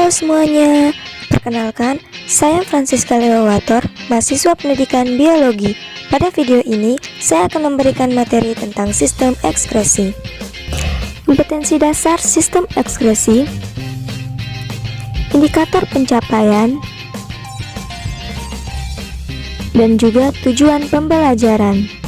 Halo semuanya, perkenalkan, saya Francisca Leowator, mahasiswa pendidikan biologi. Pada video ini, saya akan memberikan materi tentang sistem ekskresi. Kompetensi dasar sistem ekskresi, indikator pencapaian, dan juga tujuan pembelajaran.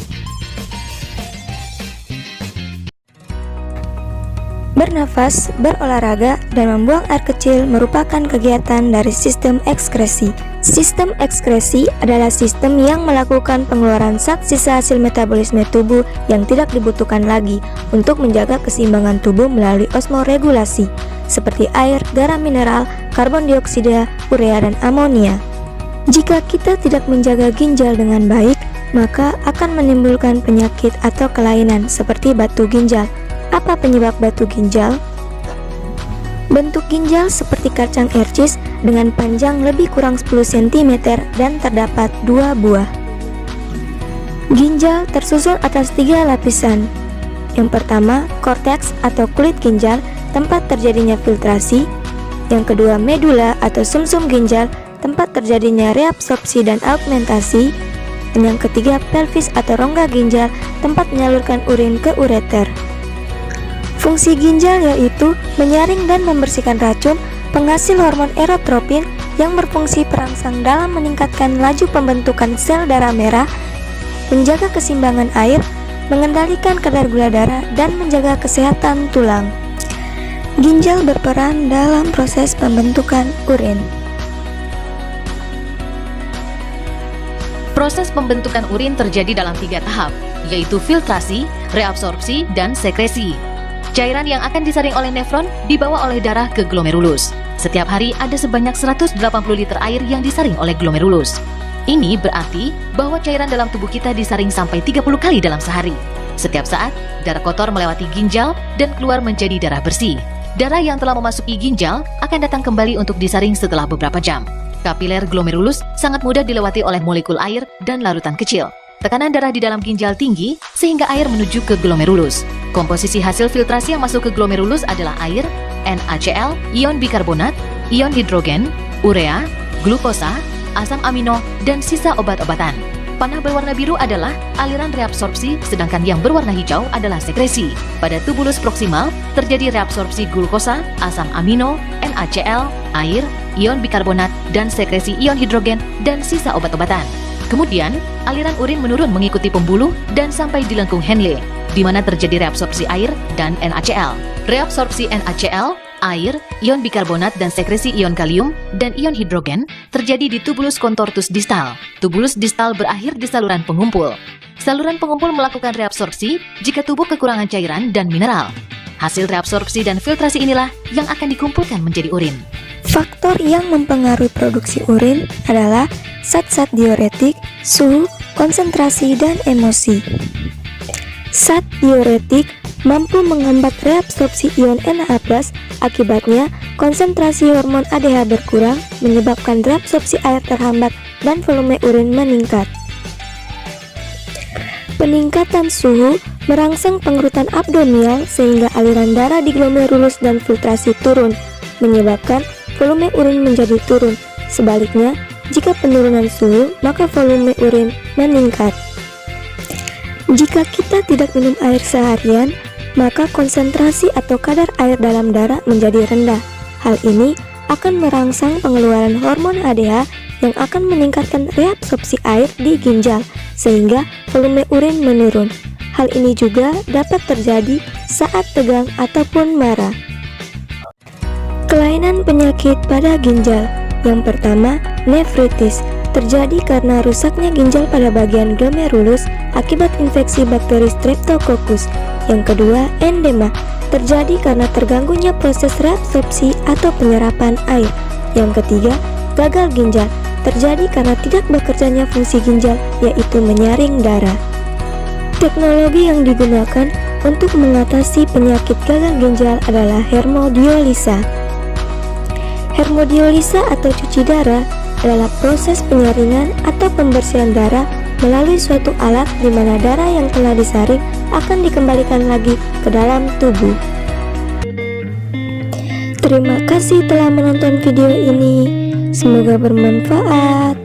Bernafas, berolahraga, dan membuang air kecil merupakan kegiatan dari sistem ekskresi. Sistem ekskresi adalah sistem yang melakukan pengeluaran zat sisa hasil metabolisme tubuh yang tidak dibutuhkan lagi untuk menjaga keseimbangan tubuh melalui osmoregulasi, seperti air, garam mineral, karbon dioksida, urea, dan amonia. Jika kita tidak menjaga ginjal dengan baik, maka akan menimbulkan penyakit atau kelainan seperti batu ginjal. Apa penyebab batu ginjal? Bentuk ginjal seperti kacang ercis dengan panjang lebih kurang 10 cm dan terdapat 2 buah. Ginjal tersusun atas 3 lapisan. Yang pertama, korteks atau kulit ginjal, tempat terjadinya filtrasi. Yang kedua, medula atau sumsum ginjal, tempat terjadinya reabsorpsi dan augmentasi. Dan yang ketiga, pelvis atau rongga ginjal, tempat menyalurkan urin ke ureter. Fungsi ginjal yaitu menyaring dan membersihkan racun, penghasil hormon erotropin yang berfungsi perangsang dalam meningkatkan laju pembentukan sel darah merah, menjaga keseimbangan air, mengendalikan kadar gula darah, dan menjaga kesehatan tulang. Ginjal berperan dalam proses pembentukan urin. Proses pembentukan urin terjadi dalam 3 tahap, yaitu filtrasi, reabsorpsi, dan sekresi. Cairan yang akan disaring oleh nefron dibawa oleh darah ke glomerulus. Setiap hari ada sebanyak 180 liter air yang disaring oleh glomerulus. Ini berarti bahwa cairan dalam tubuh kita disaring sampai 30 kali dalam sehari. Setiap saat, darah kotor melewati ginjal dan keluar menjadi darah bersih. Darah yang telah memasuki ginjal akan datang kembali untuk disaring setelah beberapa jam. Kapiler glomerulus sangat mudah dilewati oleh molekul air dan larutan kecil. Tekanan darah di dalam ginjal tinggi sehingga air menuju ke glomerulus. Komposisi hasil filtrasi yang masuk ke glomerulus adalah air, NaCl, ion bikarbonat, ion hidrogen, urea, glukosa, asam amino, dan sisa obat-obatan. Panah berwarna biru adalah aliran reabsorpsi, sedangkan yang berwarna hijau adalah sekresi. Pada tubulus proksimal terjadi reabsorpsi glukosa, asam amino, NaCl, air, ion bikarbonat, dan sekresi ion hidrogen dan sisa obat-obatan. Kemudian, aliran urin menurun mengikuti pembuluh dan sampai di lengkung Henle, di mana terjadi reabsorpsi air dan NaCl. Reabsorpsi NaCl, air, ion bikarbonat, dan sekresi ion kalium dan ion hidrogen terjadi di tubulus contortus distal. Tubulus distal berakhir di saluran pengumpul. Saluran pengumpul melakukan reabsorpsi jika tubuh kekurangan cairan dan mineral. Hasil reabsorpsi dan filtrasi inilah yang akan dikumpulkan menjadi urin. Faktor yang mempengaruhi produksi urin adalah zat-zat diuretik, suhu, konsentrasi, dan emosi. Zat diuretik mampu menghambat reabsorpsi ion Na+, akibatnya konsentrasi hormon ADH berkurang, menyebabkan reabsorpsi air terhambat dan volume urin meningkat. Peningkatan suhu merangsang pengerutan abdominal sehingga aliran darah di glomerulus dan filtrasi turun, menyebabkan volume urin menjadi turun. Sebaliknya, jika penurunan suhu, maka volume urin meningkat. Jika kita tidak minum air seharian, maka konsentrasi atau kadar air dalam darah menjadi rendah. Hal ini akan merangsang pengeluaran hormon ADH yang akan meningkatkan reabsorpsi air di ginjal, sehingga volume urin menurun. Hal ini juga dapat terjadi saat tegang ataupun marah. Kelainan penyakit pada ginjal. Yang pertama, nefritis, terjadi karena rusaknya ginjal pada bagian glomerulus akibat infeksi bakteri Streptococcus. Yang kedua, endema, terjadi karena terganggunya proses reabsorpsi atau penyerapan air. Yang ketiga, gagal ginjal, terjadi karena tidak bekerjanya fungsi ginjal, yaitu menyaring darah. Teknologi yang digunakan untuk mengatasi penyakit gagal ginjal adalah hemodialisa. Hemodialisa atau cuci darah adalah proses penyaringan atau pembersihan darah melalui suatu alat di mana darah yang telah disaring akan dikembalikan lagi ke dalam tubuh. Terima kasih telah menonton video ini. Semoga bermanfaat.